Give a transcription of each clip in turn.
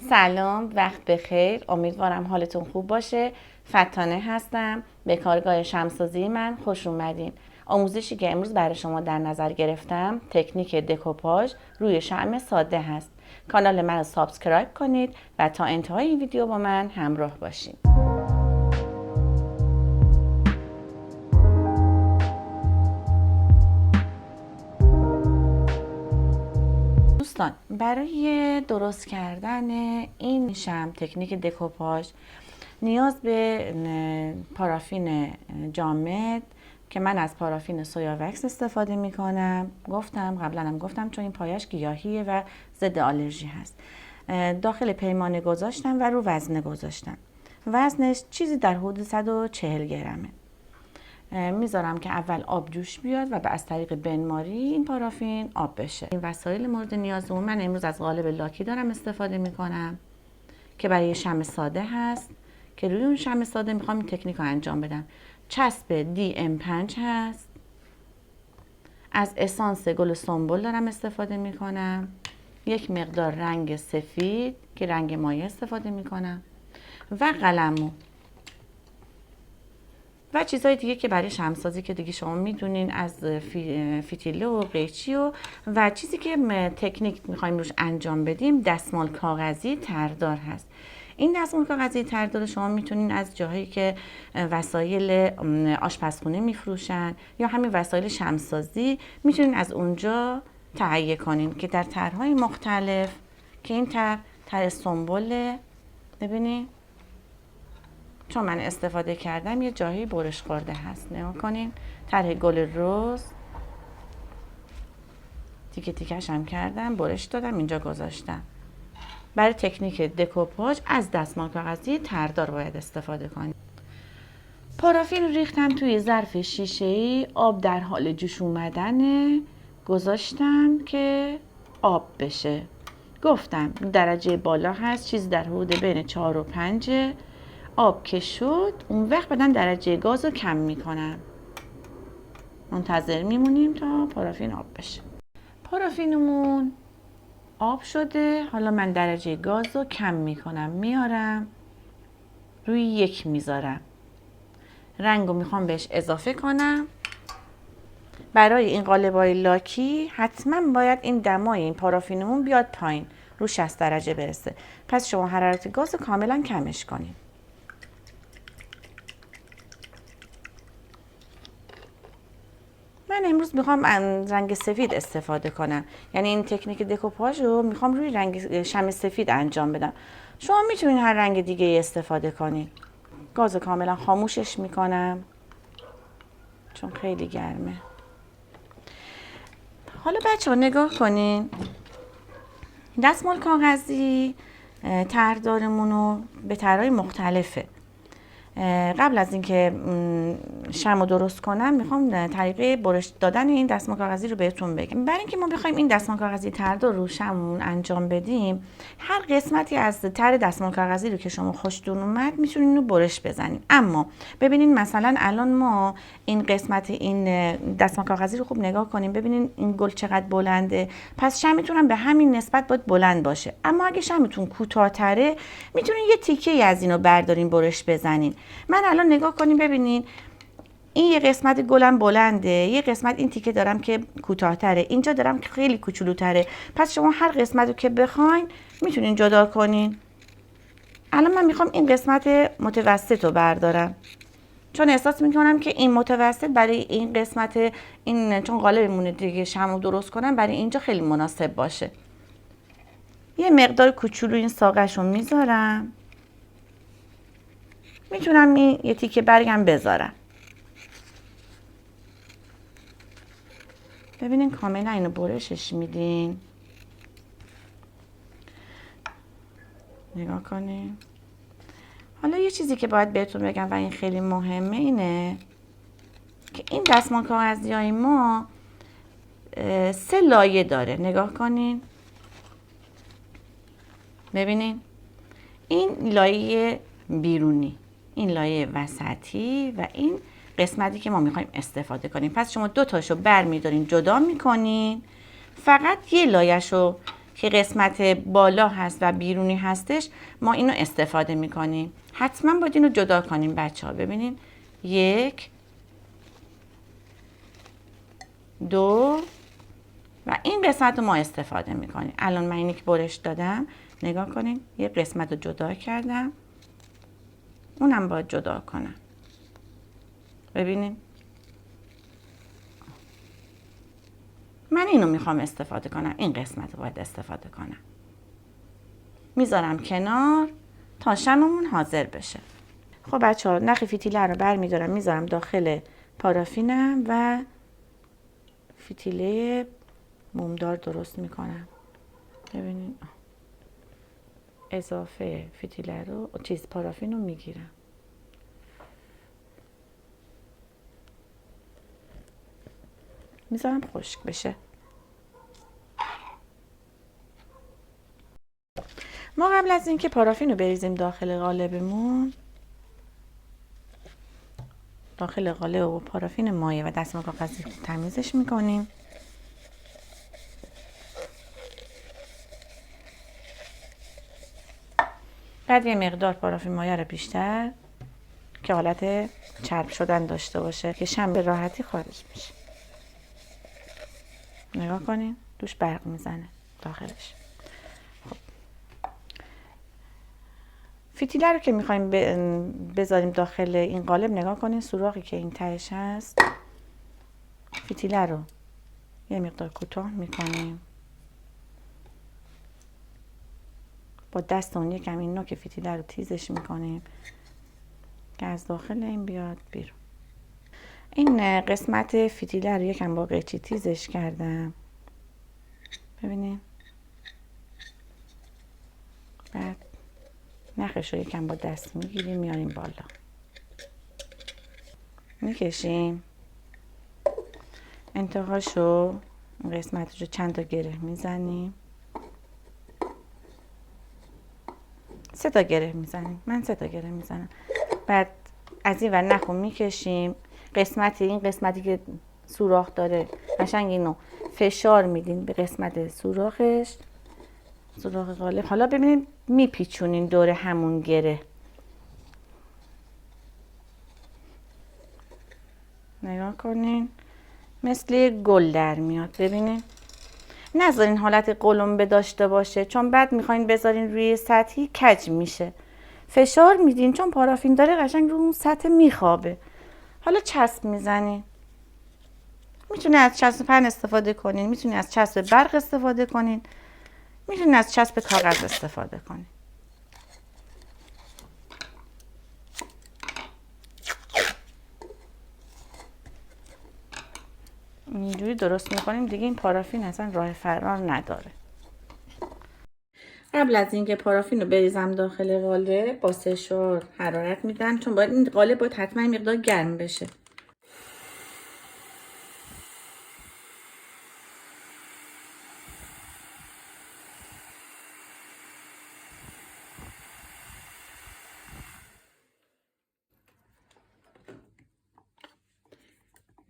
سلام، وقت بخیر. امیدوارم حالتون خوب باشه. فتانه هستم. به کارگاه شمع‌سازی من خوش اومدین. آموزشی که امروز برای شما در نظر گرفتم تکنیک دکوپاژ روی شمع ساده هست. کانال من رو سابسکرایب کنید و تا انتهای این ویدیو با من همراه باشید. دوستان، برای درست کردن این شمع تکنیک دکوپاژ نیاز به پارافین جامد که من از پارافین سویا وکس استفاده می کنم. قبلا هم گفتم چون این پایش گیاهیه و ضد آلرژی هست. داخل پیمانه گذاشتم و رو وزنه گذاشتم. وزنش چیزی در حدود 140 گرمه. میذارم که اول آب جوش بیاد و از طریق بنماری این پارافین آب بشه. این وسایل مورد نیازمون، من امروز از قالب لاکی دارم استفاده میکنم که برای شمع ساده هست که روی اون شمع ساده میخوام این تکنیک رو انجام بدم. چسب DM5 هست. از اسانس گل سنبل دارم استفاده میکنم. یک مقدار رنگ سفید که رنگ مایع استفاده میکنم و قلمو و چیزهای دیگه که برای شمعسازی که دیگه شما میدونین، از فتیله و قیچی و چیزی که تکنیک میخوایم روش انجام بدیم دستمال کاغذی تردار هست. این دستمال کاغذی تردار شما میتونین از جاهایی که وسایل آشپزخونه میفروشن یا همین وسایل شمعسازی میتونین از اونجا تهیه کنین که در طرحهای مختلف که این طرح سنبله. ببینین چون من استفاده کردم یه جایی برش خورده هست. نگاه کنین، طرح گل رز تیکه تیکش هم کردم، برش دادم، اینجا گذاشتم. برای تکنیک دکوپاژ از دستمال کاغذی تردار باید استفاده کنید. پارافین ریختم توی ظرف شیشه‌ای، آب در حال جوش اومدنه، گذاشتم که آب بشه. گفتم درجه بالا هست، چیزی در حدود بین 4 و 5. آب که شد اون وقت بعدم درجه گاز رو کم میکنم. منتظر میمونیم تا پارافین آب بشه. پارافینمون آب شده. حالا من درجه گاز رو کم میکنم، میارم روی 1 میذارم. رنگ رو میخوام بهش اضافه کنم. برای این قالبای لاکی حتما باید این دمای این پارافینمون بیاد پایین، رو 60 درجه برسه. پس شما حرارت گاز رو کاملا کمش کنید. من امروز میخوام رنگ سفید استفاده کنم، یعنی این تکنیک دکوپاژ رو میخوام روی رنگ شمع سفید انجام بدم. شما میتونین هر رنگ دیگه ای استفاده کنین. گاز کاملا خاموشش میکنم چون خیلی گرمه. حالا بچه ها نگاه کنین، دستمال کاغذی طرحدارمون رو به طرحهای مختلفه. قبل از اینکه شمع رو درست کنم میخوام طریقه برش دادن این دستمال کاغذی رو بهتون بگم. برای اینکه ما بخوایم این دستمال کاغذی تردار رو شمعمون انجام بدیم، هر قسمتی از طرح دستمال کاغذی رو که شما خوشتون اومد میتونین رو برش بزنین. اما ببینین مثلا الان ما این قسمت این دستمال کاغذی رو خوب نگاه کنیم، ببینین این گل چقدر بلنده. پس شمعتون هم به همین نسبت باید بلند باشه. اما اگه شمعتون کوتاه‌تره میتونین یه تیکه از اینو بردارین برش بزنین. من الان نگاه کنیم، ببینین این یه قسمت گلم بلنده، یه قسمت این تیکه دارم که کوتاه‌تره، اینجا دارم که خیلی کوچولوتره. پس شما هر قسمت رو که بخواین میتونین جدا کنین. الان من میخوام این قسمت متوسط رو بردارم چون احساس میکنم که این متوسط برای این قسمت این چون قالبمونه دیگه شمع رو درست کنم، برای اینجا خیلی مناسب باشه. یه مقدار کوچولو این ساقش رو میذارم. میتونم این یه تیکه برگم بذارم. ببینین کاملا اینو برشش میدین. نگاه کنین. حالا یه چیزی که باید بهتون بگم و این خیلی مهمه اینه که این دستمال کاغذیای ما 3 لایه داره. نگاه کنین. ببینین این لایه بیرونی، این لایه وسطی و این قسمتی که ما میخوایم استفاده کنیم. پس شما 2 تاشو بر میدارین جدا میکنین، فقط یه لایه‌شو که قسمت بالا هست و بیرونی هستش ما اینو استفاده میکنیم. حتما باید اینو جدا کنیم بچه ها. ببینین 1 2 و این قسمت رو ما استفاده میکنیم. الان من اینی که برش دادم نگاه کنین یه قسمت رو جدا کردم، اونم باید جدا کنم. ببینین من اینو میخوام استفاده کنم، این قسمت رو باید استفاده کنم. میذارم کنار تا شممون حاضر بشه. خب بچه ها نخ فتیله رو برمیدارم میذارم داخل پارافینم و فتیله مومدار درست میکنم. ببینید اضافه فتیله رو پارافین رو میگیرم. میذارم خشک بشه. ما قبل از اینکه پارافین رو بریزیم داخل قالبمون، داخل قالب و پارافین مایع و دستمال کاغذی تمیزش میکنیم. بعد یه مقدار پارافین مایع رو بیشتر که حالت چرب شدن داشته باشه که شم به راحتی خارج میشه. نگاه کنین دوش برق میزنه داخلش. خب فتیله رو که میخوایم بذاریم داخل این قالب نگاه کنین سوراخی که این تهش هست، فتیله رو یه مقدار کوتاه میکنیم با دستمون یکم این نوک فتیله رو تیزش میکنیم که از داخل این بیاد بیرون. این قسمت فتیله رو یکم با قیچی تیزش کردم. ببینید بعد نخش رو یکم با دست میگیریم میاریم بالا میکشیم انتهاشو قسمتشو چند تا گره میزنیم. 3 تا گره میزنیم. من 3 تا گره میزنم. بعد از این ور نخو میکشیم. این قسمتی که سوراخ داره قشنگ اینو فشار میدین به قسمت سوراخش، سوراخ قالب. حالا ببینید میپیچونین دور همون گره. نگاه کنین مثل گل در میاد. ببینین نذارین حالت قلمبه داشته باشه چون بعد میخواین بذارین روی سطحی کج میشه. فشار میدین چون پارافین داره قشنگ رو اون سطح میخوابه. حالا چسب میزنین. میتونین از چسب پن استفاده کنین، میتونین از چسب برق استفاده کنین، میتونین از چسب کاغذ استفاده کنین. اینجوری درست میکنیم دیگه این پارافین اصلا راه فرار نداره. قبل از اینکه پارافین رو بریزم داخل قالب با سشوار حرارت میدم چون باید این قالب باید حتما مقدار گرم بشه.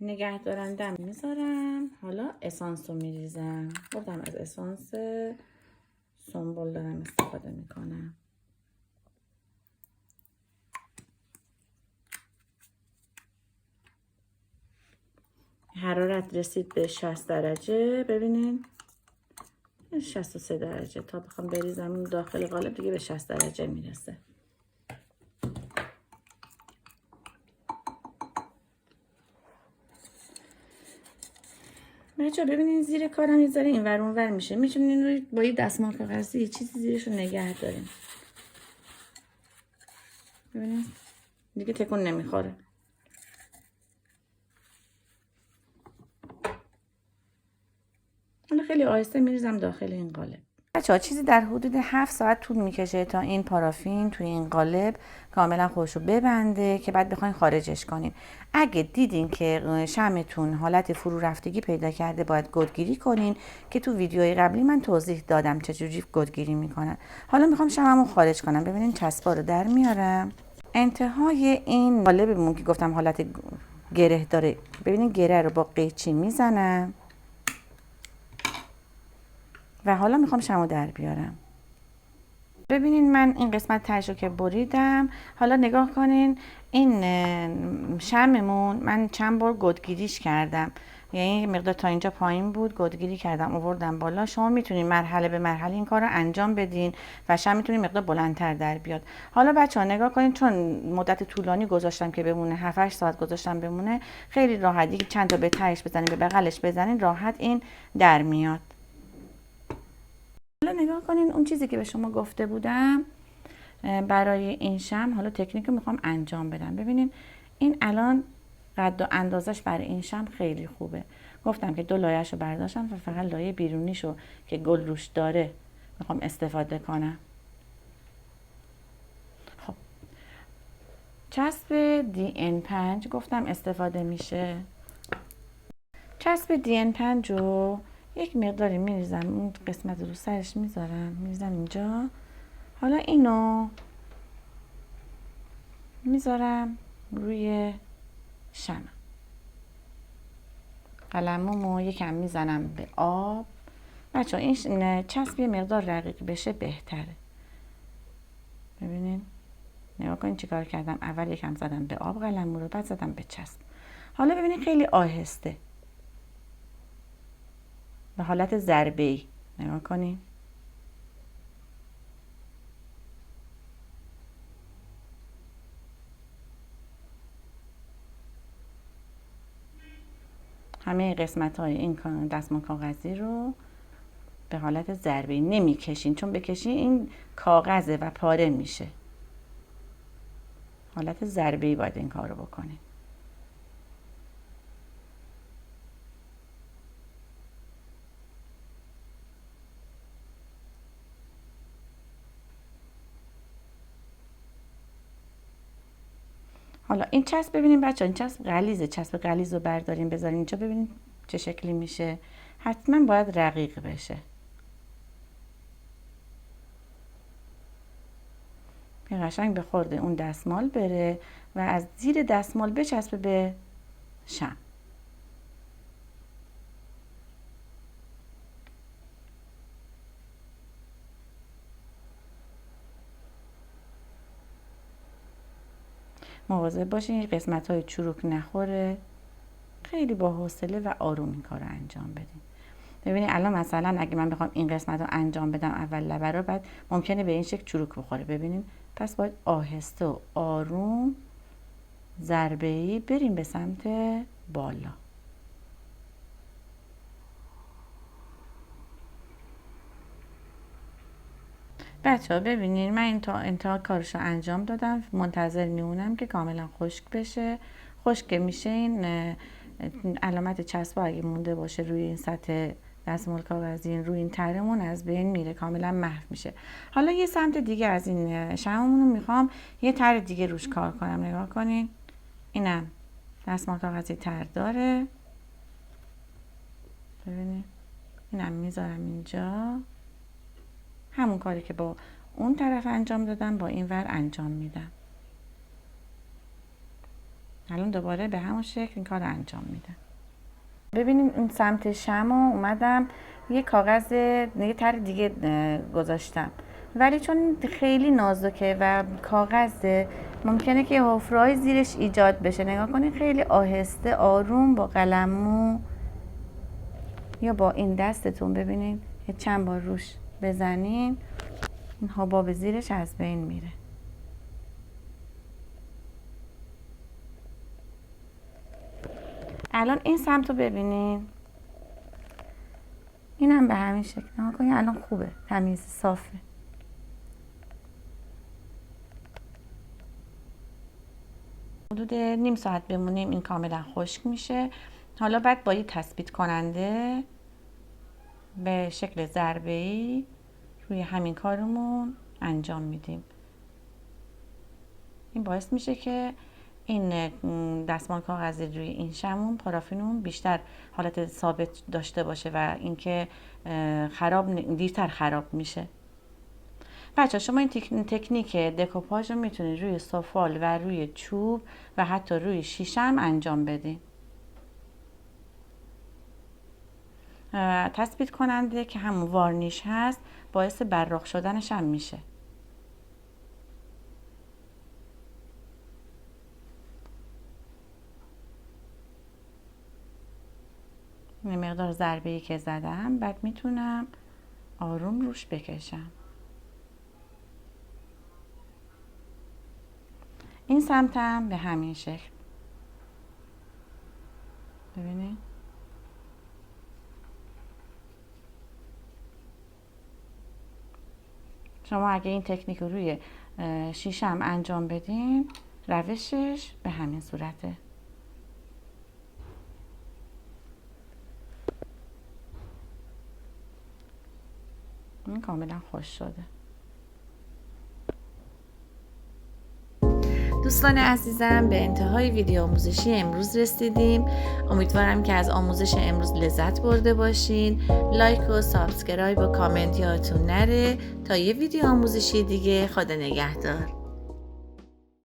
نگه دارندم میذارم. حالا اسانس رو میریزم. گفتم از اسانس سنبل دارم استفاده میکنم. حرارت رسید به 60 درجه. ببینین 63 درجه تا بخوام بریزم این داخل قالب دیگه به 60 درجه میرسه. بچه‌ها ببینین زیر کارم یه ذره اینور اونور میشه. میتونین روی با یه دستمال کاغذی چیزی زیرش رو نگه دارین. ببینین دیگه تکون نمیخوره. حالا خیلی آهسته میریزم داخل این قالب. بچه‌ها چیزی در حدود 7 ساعت طول میکشه تا این پارافین توی این قالب کاملا خودش رو ببنده که بعد بخواین خارجش کنین. اگه دیدین که شمعتون حالت فرو رفتگی پیدا کرده باید گودگیری کنین که تو ویدیوی قبلی من توضیح دادم چجوری گودگیری میکنن. حالا میخوام شمعمو خارج کنم. ببینین چسبا رو در میارم. انتهای این قالبمون که گفتم حالت گره داره، ببینین گره رو با قیچی میزنم. و حالا میخوام شمو در بیارم. ببینین من این قسمت تهشو که بریدم، حالا نگاه کنین این شممون من چند بار گودگیریش کردم، یعنی مقدار تا اینجا پایین بود، گودگیری کردم آوردم بالا. شما میتونین مرحله به مرحله این کار رو انجام بدین و شم میتونین مقدار بلندتر در بیاد. حالا بچه ها نگاه کنین، چون مدت طولانی گذاشتم که بمونه، 7-8 ساعت گذاشتم بمونه، خیلی راحت دیگه چند تا به تهش بزنین، به بغلش بزنین، راحت این در میاد. حالا نگاه کنین اون چیزی که به شما گفته بودم برای این شم، حالا تکنیک رو میخوام انجام بدم. ببینین این الان قد و اندازش برای این شم خیلی خوبه. گفتم که 2 لایه‌شو برداشتم و فقط لایه بیرونیشو که گل روش داره میخوام استفاده کنم. خب چسب DN5 گفتم استفاده میشه. چسب DN5 رو یک مقداری میریزم، اون قسمت رو سرش میریزم اینجا. حالا اینو میذارم روی شمع. قلممو یکم میزنم به آب. بچه ها این چسب یه مقدار رقیق بشه بهتره. ببینین نگاه کنین چیکار کردم. اول یکم زدم به آب قلمو رو، بعد زدم به چسب. حالا ببینین خیلی آهسته به حالت ضربه‌ای نگاه کنین. همه قسمت های این دستمال کاغذی رو به حالت ضربه‌ای نمیکشین، چون بکشین این کاغذه و پاره میشه. حالت ضربه‌ای باید این کار رو بکنین. حالا این چسب ببینیم بچه ها، این چسب غلیظه. چسب غلیظ رو برداریم بذاریم اینجا، ببینیم چه شکلی میشه. حتما باید رقیق بشه که قشنگ به خورده اون دستمال بره و از زیر دستمال بچسبه به شمع. مواظب باشین قسمت های چروک نخوره. خیلی با حوصله و آروم این کار رو انجام بدین. ببینید الان مثلا اگه من بخوام این قسمت رو انجام بدم اول لبه رو، بعد ممکنه به این شکل چروک بخوره. ببینین پس باید آهسته و آروم ضربه‌ای بریم به سمت بالا. بچه ها ببینین من انتها کارش رو انجام دادم، منتظر میمونم که کاملا خشک بشه. خشک میشه این علامت چسب اگه مونده باشه روی این سطح دستمال کاغذی، روی این ترمون از بین میره، کاملا محو میشه. حالا یه سمت دیگه از این شمعمون رو میخوام یه تر دیگه روش کار کنم. نگاه کنین اینم دستمال کاغذی تر داره. ببینید اینم میذارم اینجا، همون کاری که با اون طرف انجام دادم با این ور انجام میدم. الان دوباره به همون شکل این کار انجام میدم. ببینین این سمت شمع اومدم یه کاغذ یه تر دیگه گذاشتم، ولی چون خیلی نازکه و کاغذه ممکنه که حفره‌ای زیرش ایجاد بشه. نگاه کنین خیلی آهسته آروم با قلمو یا با این دستتون ببینین یه چند بار روش بزنین، این حباب زیرش از بین میره. الان این سمت رو ببینین، اینم به همین شکل. نگاه کنین الان خوبه، تمیز صافه. حدود نیم ساعت بمونیم این کاملا خشک میشه. حالا بعد با یه تثبیت کننده به شکل ضربه‌ای روی همین کارمون انجام میدیم. این باعث میشه که این دستمال کاغذی روی این شمعون پارافینمون بیشتر حالت ثابت داشته باشه و اینکه دیرتر خراب میشه. بچه شما این تکنیک دکوپاژ رو میتونید روی سفال و روی چوب و حتی روی شیشه هم انجام بدین. تثبیت کننده که همون وارنیش هست باعث براق شدنش هم میشه. این مقدار ضربه‌ای که زدم بعد میتونم آروم روش بکشم. این سمتم به همین شکل. ببینید شما اگه این تکنیک رو روی شیشه هم انجام بدین روشش به همین صورته. این کاملا خوش شده. دوستان عزیزم به انتهای ویدیو آموزشی امروز رسیدیم. امیدوارم که از آموزش امروز لذت برده باشین. لایک و سابسکرایب و کامنت یادتون نره. تا یه ویدیو آموزشی دیگه، خدا نگهدار.